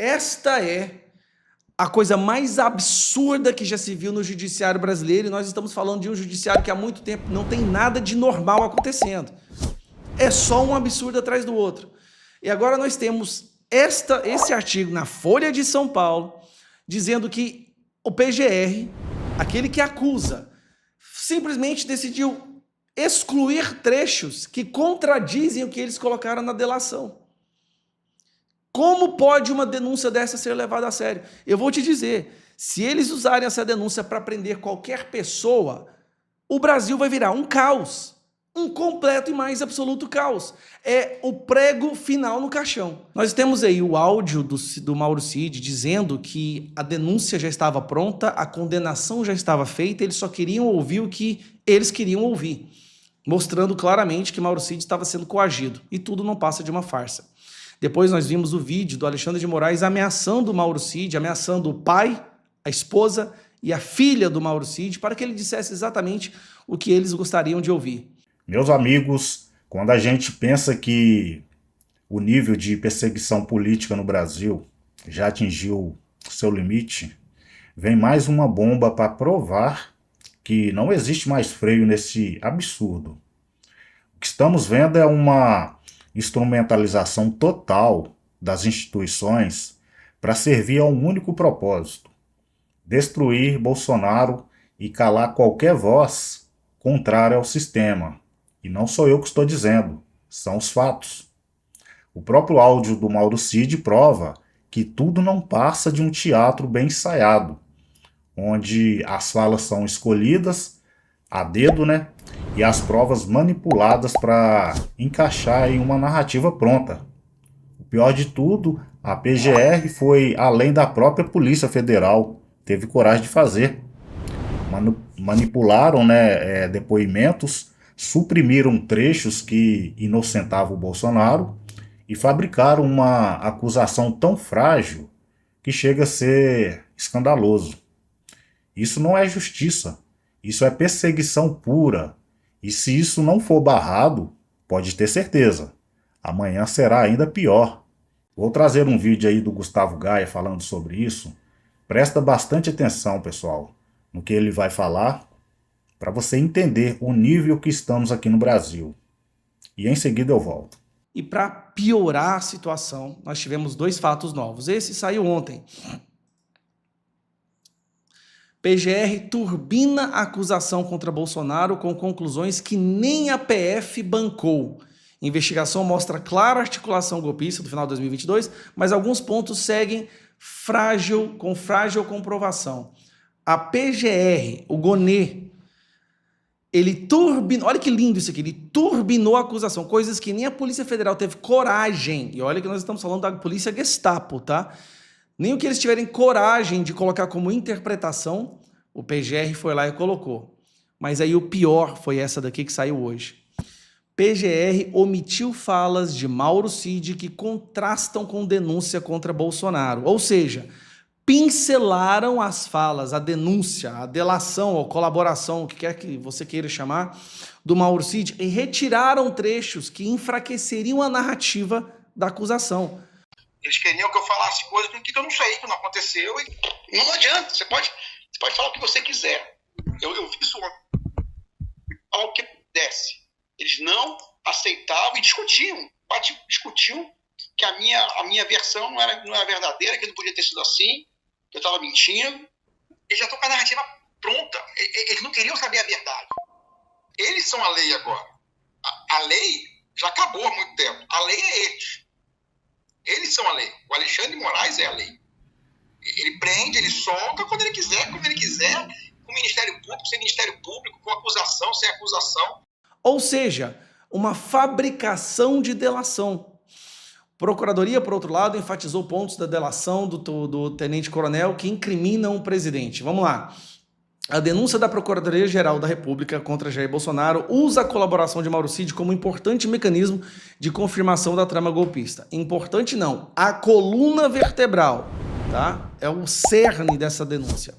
Esta é a coisa mais absurda que já se viu no judiciário brasileiro, e nós estamos falando de um judiciário que há muito tempo não tem nada de normal acontecendo. É só um absurdo atrás do outro. E agora nós temos esse artigo na Folha de São Paulo, dizendo que o PGR, aquele que acusa, simplesmente decidiu excluir trechos que contradizem o que eles colocaram na delação. Como pode uma denúncia dessa ser levada a sério? Eu vou te dizer, se eles usarem essa denúncia para prender qualquer pessoa, o Brasil vai virar um caos, um completo e mais absoluto caos. É o prego final no caixão. Nós temos aí o áudio do Mauro Cid dizendo que a denúncia já estava pronta, a condenação já estava feita, eles só queriam ouvir o que eles queriam ouvir, mostrando claramente que Mauro Cid estava sendo coagido, e tudo não passa de uma farsa. Depois nós vimos o vídeo do Alexandre de Moraes ameaçando o Mauro Cid, ameaçando o pai, a esposa e a filha do Mauro Cid, para que ele dissesse exatamente o que eles gostariam de ouvir. Meus amigos, quando a gente pensa que o nível de perseguição política no Brasil já atingiu seu limite, vem mais uma bomba para provar que não existe mais freio nesse absurdo. O que estamos vendo é uma instrumentalização total das instituições para servir a um único propósito: destruir Bolsonaro e calar qualquer voz contrária ao sistema. E não sou eu que estou dizendo, são os fatos. O próprio áudio do Mauro Cid prova que tudo não passa de um teatro bem ensaiado, onde as falas são escolhidas a dedo, né? E as provas manipuladas para encaixar em uma narrativa pronta. O pior de tudo, a PGR foi além da própria Polícia Federal, teve coragem de fazer. Manipularam, né, depoimentos, suprimiram trechos que inocentavam o Bolsonaro e fabricaram uma acusação tão frágil que chega a ser escandaloso. Isso não é justiça, isso é perseguição pura. E se isso não for barrado, pode ter certeza, amanhã será ainda pior. Vou trazer um vídeo aí do Gustavo Gaia falando sobre isso. Presta bastante atenção, pessoal, no que ele vai falar, para você entender o nível que estamos aqui no Brasil. E em seguida eu volto. E para piorar a situação, nós tivemos dois fatos novos. Esse saiu ontem. PGR turbina a acusação contra Bolsonaro com conclusões que nem a PF bancou. Investigação mostra clara articulação golpista do final de 2022, mas alguns pontos seguem com frágil comprovação. A PGR, o Gonê, ele turbinou, olha que lindo isso aqui, ele turbinou a acusação, coisas que nem a Polícia Federal teve coragem, e olha que nós estamos falando da Polícia Gestapo, tá? Nem o que eles tiverem coragem de colocar como interpretação, o PGR foi lá e colocou. Mas aí o pior foi essa daqui que saiu hoje. PGR omitiu falas de Mauro Cid que contrastam com denúncia contra Bolsonaro. Ou seja, pincelaram as falas, a denúncia, a delação ou colaboração, o que quer que você queira chamar, do Mauro Cid, e retiraram trechos que enfraqueceriam a narrativa da acusação. Eles queriam que eu falasse coisas que eu não sei, que não aconteceu. E não adianta, você pode falar o que você quiser. Eu vi isso ontem. Falar o que pudesse. Eles não aceitavam e discutiam. Discutiam que a minha versão não era verdadeira, que não podia ter sido assim, que eu estava mentindo. Eles já estão com a narrativa pronta. Eles não queriam saber a verdade. Eles são a lei agora. A lei já acabou há muito tempo. A lei é eles. Eles são a lei. O Alexandre de Moraes é a lei. Ele prende, ele solta quando ele quiser, como ele quiser, com Ministério Público, sem Ministério Público, com acusação, sem acusação. Ou seja, uma fabricação de delação. Procuradoria, por outro lado, enfatizou pontos da delação do tenente-coronel que incriminam o presidente. Vamos lá. A denúncia da Procuradoria-Geral da República contra Jair Bolsonaro usa a colaboração de Mauro Cid como importante mecanismo de confirmação da trama golpista. Importante não, a coluna vertebral, tá? É o cerne dessa denúncia.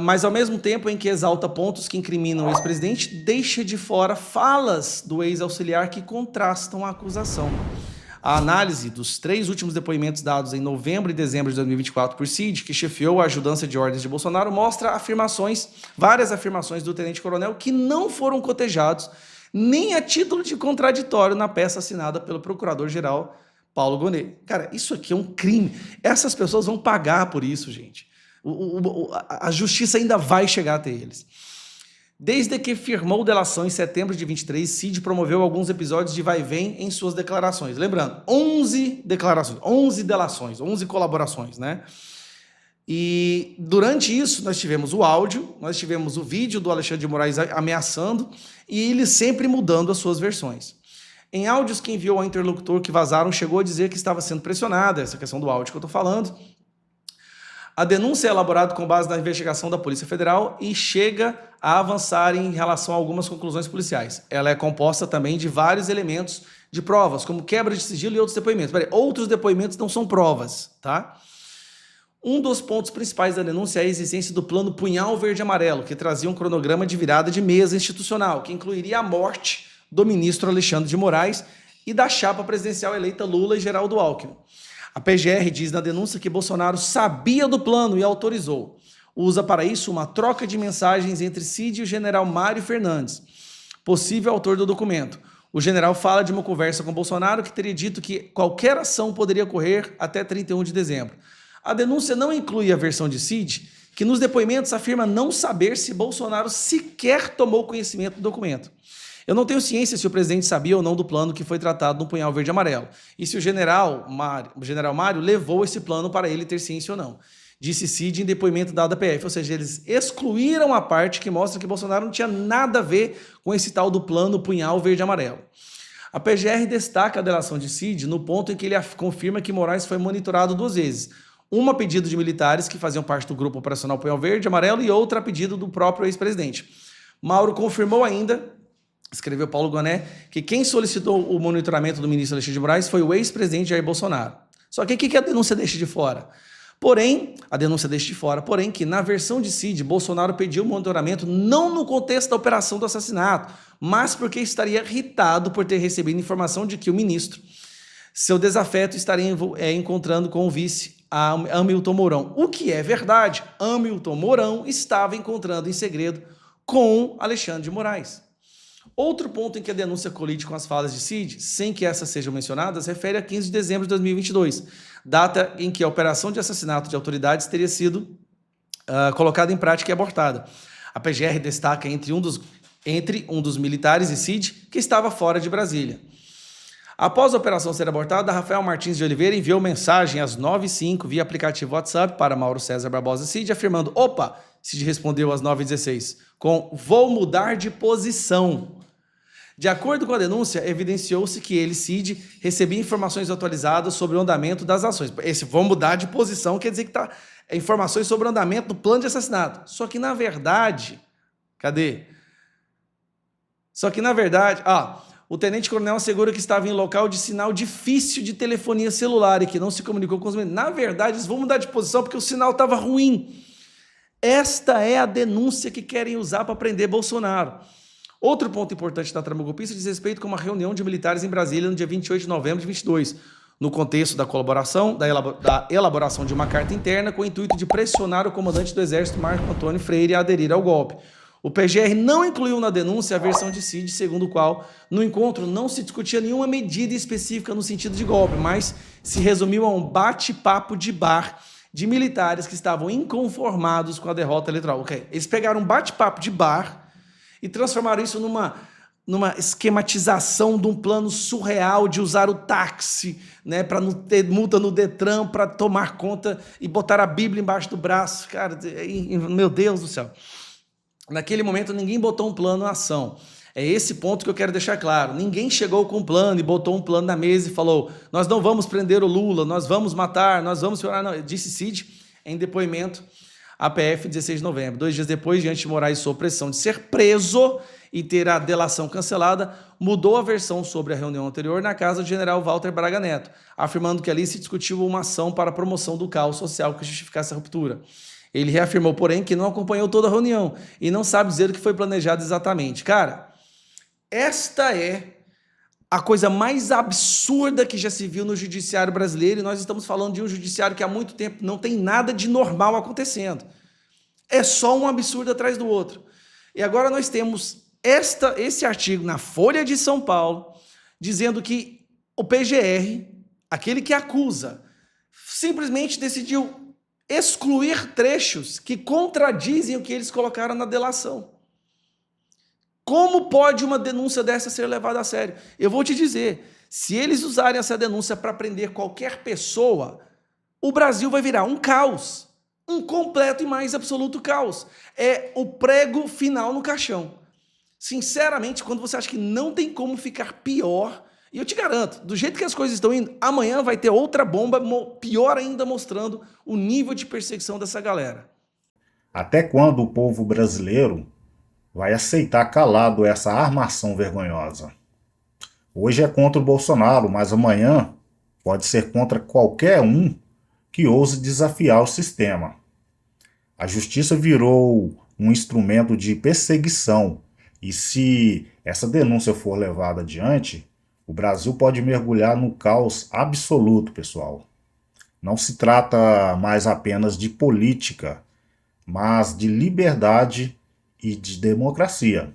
Mas ao mesmo tempo em que exalta pontos que incriminam o ex-presidente, deixa de fora falas do ex-auxiliar que contrastam a acusação. A análise dos 3 últimos depoimentos dados em novembro e dezembro de 2024 por Cid, que chefiou a ajudância de ordens de Bolsonaro, mostra várias afirmações do tenente-coronel que não foram cotejados nem a título de contraditório na peça assinada pelo procurador-geral Paulo Gonet. Cara, isso aqui é um crime. Essas pessoas vão pagar por isso, gente. A justiça ainda vai chegar até eles. Desde que firmou delação em setembro de 23, Cid promoveu alguns episódios de vai e vem em suas declarações. Lembrando, 11 declarações, 11 delações, 11 colaborações, né? E durante isso nós tivemos o áudio, nós tivemos o vídeo do Alexandre de Moraes ameaçando e ele sempre mudando as suas versões. Em áudios que enviou ao interlocutor que vazaram, chegou a dizer que estava sendo pressionada, essa questão do áudio que eu estou falando. A denúncia é elaborada com base na investigação da Polícia Federal e chega a avançar em relação a algumas conclusões policiais. Ela é composta também de vários elementos de provas, como quebra de sigilo e outros depoimentos. Outros depoimentos não são provas, tá? Um dos pontos principais da denúncia é a existência do plano Punhal Verde-Amarelo, que trazia um cronograma de virada de mesa institucional, que incluiria a morte do ministro Alexandre de Moraes e da chapa presidencial eleita Lula e Geraldo Alckmin. A PGR diz na denúncia que Bolsonaro sabia do plano e autorizou. Usa para isso uma troca de mensagens entre Cid e o general Mário Fernandes, possível autor do documento. O general fala de uma conversa com Bolsonaro que teria dito que qualquer ação poderia ocorrer até 31 de dezembro. A denúncia não inclui a versão de Cid, que nos depoimentos afirma não saber se Bolsonaro sequer tomou conhecimento do documento. Eu não tenho ciência se o presidente sabia ou não do plano que foi tratado no Punhal Verde e Amarelo, e se o general Mário levou esse plano para ele ter ciência ou não. Disse Cid em depoimento dado à PF, ou seja, eles excluíram a parte que mostra que Bolsonaro não tinha nada a ver com esse tal do plano Punhal Verde e Amarelo. A PGR destaca a delação de Cid no ponto em que ele confirma que Moraes foi monitorado 2 vezes. Uma a pedido de militares que faziam parte do grupo operacional Punhal Verde e Amarelo e outra a pedido do próprio ex-presidente. Mauro confirmou ainda, escreveu Paulo Gonet, que quem solicitou o monitoramento do ministro Alexandre de Moraes foi o ex-presidente Jair Bolsonaro. Só que o que a denúncia deixa de fora? Porém, que na versão de Cid, Bolsonaro pediu o monitoramento não no contexto da operação do assassinato, mas porque estaria irritado por ter recebido informação de que o ministro, seu desafeto, estaria encontrando com o vice Hamilton Mourão. O que é verdade, Hamilton Mourão estava encontrando em segredo com Alexandre de Moraes. Outro ponto em que a denúncia colide com as falas de Cid, sem que essas sejam mencionadas, refere a 15 de dezembro de 2022, data em que a operação de assassinato de autoridades teria sido colocada em prática e abortada. A PGR destaca entre um dos militares e Cid, que estava fora de Brasília. Após a operação ser abortada, Rafael Martins de Oliveira enviou mensagem às 9h05 via aplicativo WhatsApp para Mauro César Barbosa Cid, afirmando, Cid respondeu às 9h16, com vou mudar de posição. De acordo com a denúncia, evidenciou-se que ele, Cid, recebia informações atualizadas sobre o andamento das ações. Esse vou mudar de posição quer dizer que está informações sobre o andamento do plano de assassinato. Só que, na verdade, o tenente-coronel assegura que estava em local de sinal difícil de telefonia celular e que não se comunicou com os membros. Na verdade, eles vão mudar de posição porque o sinal estava ruim. Esta é a denúncia que querem usar para prender Bolsonaro. Outro ponto importante da trama golpista diz respeito com uma reunião de militares em Brasília no dia 28 de novembro de 22, no contexto da colaboração, da elaboração de uma carta interna com o intuito de pressionar o comandante do Exército, Marco Antônio Freire, a aderir ao golpe. O PGR não incluiu na denúncia a versão de Cid, segundo o qual, no encontro, não se discutia nenhuma medida específica no sentido de golpe, mas se resumiu a um bate-papo de bar de militares que estavam inconformados com a derrota eleitoral. Eles pegaram um bate-papo de bar e transformaram isso numa esquematização de um plano surreal de usar o táxi, né, para não ter multa no Detran, para tomar conta e botar a Bíblia embaixo do braço. Cara, meu Deus do céu. Naquele momento, ninguém botou um plano em ação. É esse ponto que eu quero deixar claro. Ninguém chegou com um plano e botou um plano na mesa e falou, nós não vamos prender o Lula, nós vamos matar, nós vamos... Não, disse Cid em depoimento à PF 16 de novembro. 2 dias depois, diante de Moraes sob pressão de ser preso e ter a delação cancelada, mudou a versão sobre a reunião anterior na casa do general Walter Braga Neto, afirmando que ali se discutiu uma ação para a promoção do caos social que justificasse a ruptura. Ele reafirmou, porém, que não acompanhou toda a reunião e não sabe dizer o que foi planejado exatamente. Cara, esta é a coisa mais absurda que já se viu no judiciário brasileiro, e nós estamos falando de um judiciário que há muito tempo não tem nada de normal acontecendo. É só um absurdo atrás do outro. E agora nós temos esse artigo na Folha de São Paulo, dizendo que o PGR, aquele que acusa, simplesmente decidiu excluir trechos que contradizem o que eles colocaram na delação. Como pode uma denúncia dessa ser levada a sério? Eu vou te dizer, se eles usarem essa denúncia para prender qualquer pessoa, o Brasil vai virar um caos, um completo e mais absoluto caos. É o prego final no caixão. Sinceramente, quando você acha que não tem como ficar pior, e eu te garanto, do jeito que as coisas estão indo, amanhã vai ter outra bomba, pior ainda, mostrando o nível de perseguição dessa galera. Até quando o povo brasileiro vai aceitar calado essa armação vergonhosa? Hoje é contra o Bolsonaro, mas amanhã pode ser contra qualquer um que ouse desafiar o sistema. A justiça virou um instrumento de perseguição, e se essa denúncia for levada adiante, o Brasil pode mergulhar no caos absoluto, pessoal. Não se trata mais apenas de política, mas de liberdade e de democracia.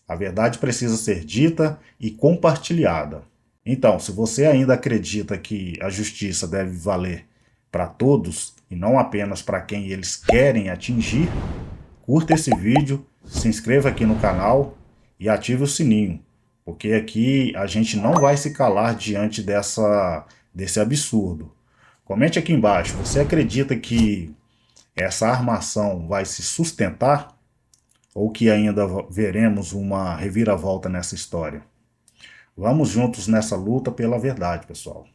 A verdade precisa ser dita e compartilhada. Então, se você ainda acredita que a justiça deve valer para todos e não apenas para quem eles querem atingir, curta esse vídeo, se inscreva aqui no canal e ative o sininho, porque aqui a gente não vai se calar diante desse absurdo. Comente aqui embaixo, você acredita que essa armação vai se sustentar? Ou que ainda veremos uma reviravolta nessa história? Vamos juntos nessa luta pela verdade, pessoal.